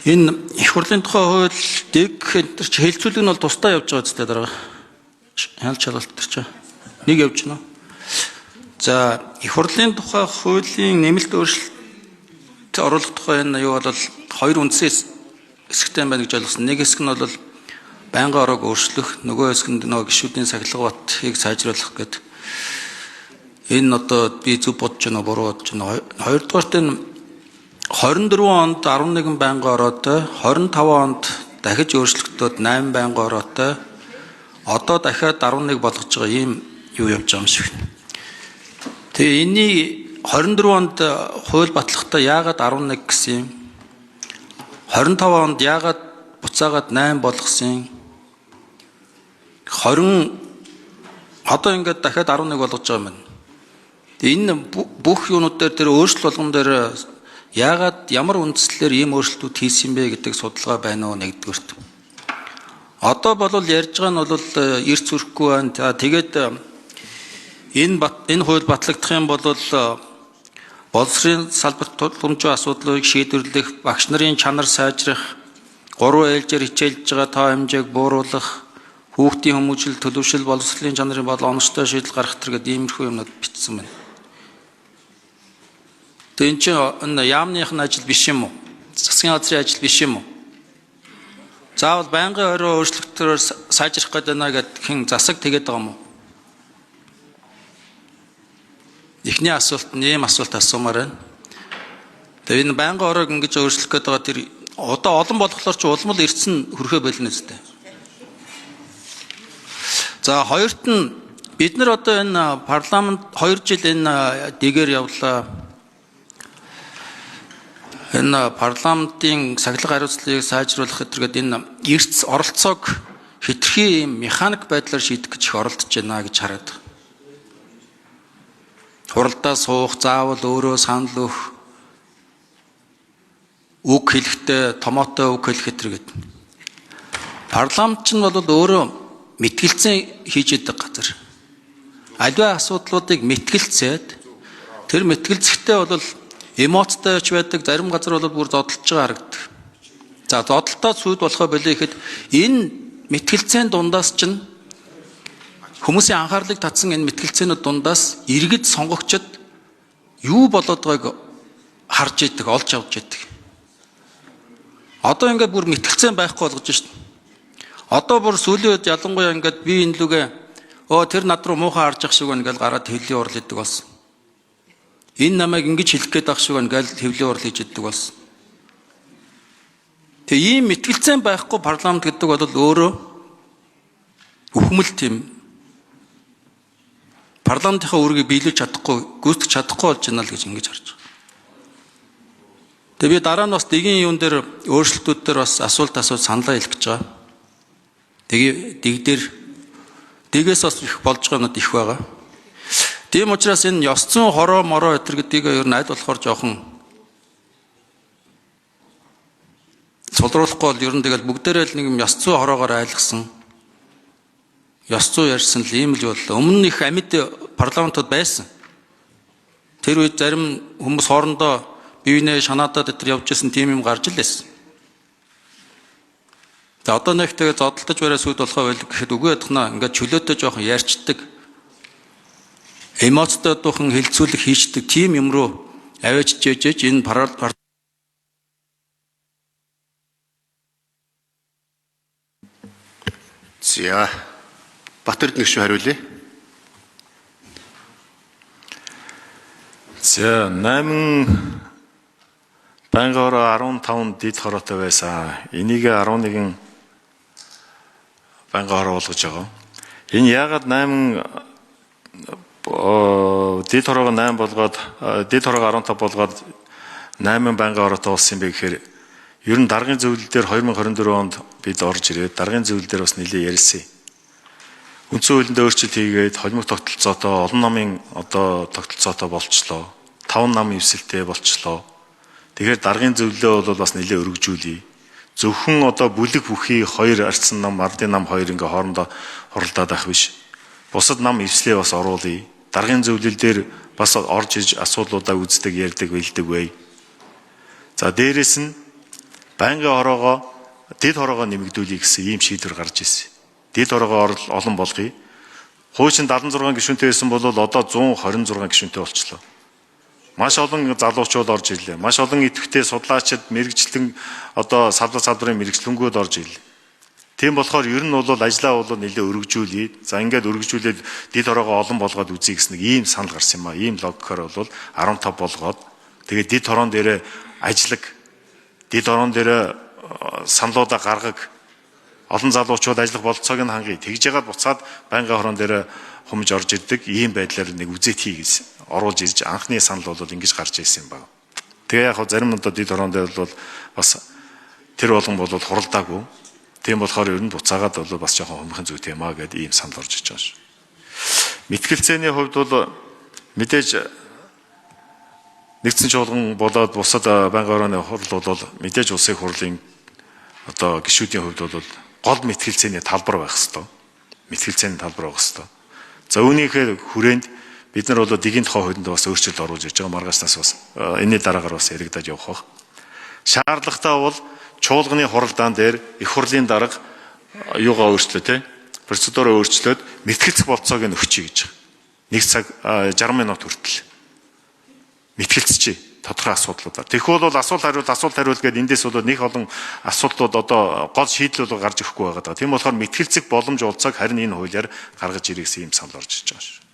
Энэ их хурлын тухай хууль дэг хэлцүүлэг нь бол тусдаа явж байгаа зү дараа. Хяналт шалгалт төр чи. Нэг явж байна. За их хурлын тухай хуулийн нэмэлт өөрчлөлт оруулах тухай энэ юу бол хоёр үндсэн хэсэгтэй байна гэж ойлгосон. Нэг хэсэг нь бол байнгын ороог өөрчлөх, нөгөө хэсэг нь нөгөө гишүүдийн сахилга батыг сайжруулах гэдэг. Энэ одоо би зөв бодож байна, буруу бодож байна. Хоёрдугаарт нь 24 онд 11 байнгын ороотой, 25 онд дахиж өөрчлөгдөд 8 байнгын ороотой, одоо дахиад 11 болгож байгаа ийм юу явж байгаа юм шиг. Тэгээ энэний 24 онд хууль батлахдаа яагаад 11 гэсэн юм? 25 онд яагаад буцаагаад 8 болгосон? 20 одоо ингээд дахиад 11 болгож байгаа юм байна. Тэгээ энэ бүх юунууд дээр өөрчлөлт болгон дээр яагаад ямар үндслээр ийм өөрчлөлтүүд хийсэн бэ гэдэг судалгаа байна уу нэгдүгürt. Одоо бол ярьж байгаа нь бол эрт зүрхгүй байна. Тэгээд энэ хууль батлагдах юм бол боловсрын салбарт тулгамжийн асуудлыг шийдвэрлэх, багш нарын чанар сайжрах, 3 ээлжээр хичээлж байгаа тоо хэмжээг бууруулах, хүүхдийн хүмүүжил, төлөвшил, боловсролын чанарын бодол оновчтой шийдэл гаргах гэдэг иймэрхүү юмнууд бичсэн байна. Тэгээ энэ чинь яамныхын ажил биш юм уу? Засгийн газрын ажил биш юм уу? Заавал байнгын орой өөрчлөлтөөр сайжрах гэдэг байна гэдэг хэн засаг тэгээд байгаа юм уу? Эхний асуулт нь ийм асуулт асуумаар байна. Тэгээ энэ байнгын оройг ингэж өөрчлөх гэдэг байгаа тэр одоо олон болохоор ч улмал эрдсэн хөрхөө болно үстэй. За хоёрт нь бид нар одоо энэ парламент 2 жил энэ дэгээр явлаа. Энэ парламентын сахилга хариуцлагыг сайжруулах гэдэг энэ эрс оролцоог хэтэрхий механик байдлаар шийдэх гэж оролдож байна гэж хараад. Хуралдаа суух, заавал өөрөө санал өгөх, үг хэлэхдээ томоотой үг хэлэх гэдэг. Парламент ч нь бол өөрөө мэтгэлцэн хийж идэг газар. Аливаа асуудлуудыг мэтгэлцээд тэр мэтгэлцэхдээ бол эмоцтой ч байдаг, зарим газар бол бүр зодтолж байгаа харагддаг. За зодтолтой сүйд болохоо болоо ихэд энэ мэтгэлцээний дундаас чинь хүмүүсийн анхаарлыг татсан энэ мэтгэлцээнүүд дундаас иргэд сонгогчд юу болоод байгааг харж идэг, олж авч идэг. Одоо ингээд бүр мэтгэлцээн байхгүй болгож шít. Одоо бүр сүүлийн үед ялангуяа ингээд би энэ лүгээ тэр над руу муухай харж ах шиг байна гэж гараад хөвлийн урал идэг болсон. Энэ намайг ингэж хэлэх гээд ах шиг байна гэж хөвлийн урал хийж идэг болсон. Тэгээ ийм мэтгэлцээн байхгүй парламент гэдэг бол өөрөө өхмөл тийм парламентынхаа үүргийг биелүүлж чадахгүй, гүйцэтгэж чадахгүй болж байна л гэж ингэж харж байгаа. Тэгээ би дараа нь бас дэгийн юун дээр өөрчлөлтүүд дээр бас асуулт саналаа хэлэх гэж байгаа. Тэгээ дэгээс бас их болж байгаа юмуд их байгаа. Тийм учраас энэ ёс зүйн хороо мороо гэдгийг ер нь аль болохоор жоохон цулруулахгүй бол ер нь тэгэл бүгдээрээ л нэг юм ёс зүйн хороогоор айлгсан. Ёс зүй ярьсан л ийм л боллоо. Өмнө нь их амьд парламентууд байсан. Тэр үед зарим хүмүүс хоорондоо бивнээ шанаадаад өтер явж исэн тийм юм гарч илсэн. За одоо нэг тэгээ зодтолтож барай сүйд болохоо байл гэхэд үгүй ядахнаа ингээд чөлөөтэй жоохон ярьцдаг. Эмоцтой дуухан хилцүүлэх хийчдэг тийм юм руу аваачж ээжэж энэ За Батэрд нэг шүү хариулъя. За 8 байнгын ороо 15 дид хороотой байсан. Энийг 11 байнгын ороо болгож байгаа. Энэ яагаад 8 дид хороог 8 болгоод дид хороог 15 болгоод 8 байнгын ороотой болсон юм бэ гэхээр ер нь даргын зөвлөл дээр 2024 онд бид орж ирээд даргын зөвлөл дээр бас нэлээд ярилсан. Үндсэн хуулиндээ өөрчлөлт хийгээд холимог тогтолцоотой олон намын одоо тогтолцоотой болчлоо. 5 нам эвсэлтэй болчлоо. Тэгэхээр даргын зөвлөлөө бол бас нэлээд өргөжүүлье. Зөвхөн одоо бүлэг бүхий 2 арчсан нам, ардын нам 2 ингээ хоорондоо хуралдаад байх биш. Бусад нам эвслээ бас оруулъя. Даргын зөвлөл дээр бас орж иж асуудлуудаа үздэг, ярьдаг, бэлдэг бай. За дээрэс нь байнгын дэд хороогоо нэмэгдүүлэх гэсэн ийм шийдвэр гарч ирсэн. Дэд хороогоо олон болгоё. Хуучин 76 гишүүнтэй байсан бол одоо 126 гишүүнтэй болчихлоо. Маш олон залуучууд орж ирлээ. Маш олон идэвхтэй судлаачид, мэрэгчлэн одоо салбарын мэрэгчлэнгүүд орж ирлээ. Тийм болохоор ер нь бол ажлаа бол нэлээд өргөжүүлээ. За ингээд өргөжүүлээд дэд хороогоо олон болгоод үзье гэсэн нэг ийм санал гарсан юм а. Ийм логикоор бол 15 болгоод тэгээд дэд хорон дээрээ ажиллаг, дэд хорон дээрээ саналуудаа гаргах, олон залуучууд ажиллах болцоог нь хангая. Тэгж яагаад буцаад байнгын хорон дээрээ хумж орж ирдэг ийм байдлаар нэг үзэт хийгээс оруулж ирж анхны санал бол ингэж гарч ирсэн юм байна. Тэгээ яг зарим нь одоо дэд хорон дээр бол бас тэр болгон бол хуралдаагүй. Тийм болохоор ер нь буцаагаад бол бас жоохон хумхын зүйтэй юм аа гэдэг ийм санал орж иж байгаа шүү. Мэтгэлцээний хувьд бол мэдээж нэгдсэн чуулган болоод бусад байнгын хорооны хурал бол мэдээж улсын хурлын одоо гишүүдийн хувьд бол гол мэтгэлцээний талбар байх хэвээр. Мэтгэлцээний талбар байх хэвээр. За үүнийхээ хүрээнд бид нар бол дэгийн тухай хуулинд бас өөрчлөлт оруулж ирж байгаа. Маргаашнаас бас энэний дараагаар бас яригдаад явах бах. Шаардлагатай бол чуулганы хуралдаан дээр их хурлын дарга юугаа өөрчлөө те процедураа өөрчлөөд мэтгэлцэх болцоог нь өгчий гэж. 1 цаг 60 минут хүртэл мэтгэлцчихье тодорхой асуудлуудаар. Тэгэхгүй бол асуулт хариулт гэдэг эндээс бол нэг олон асуудлууд одоо гол шийдлүүд гарч ирэхгүй байгаа. Тийм болохоор мэтгэлцэх боломж олцоог харин энэ хуулиар гаргаж ирэх юм санал орж иж байгаа шүү.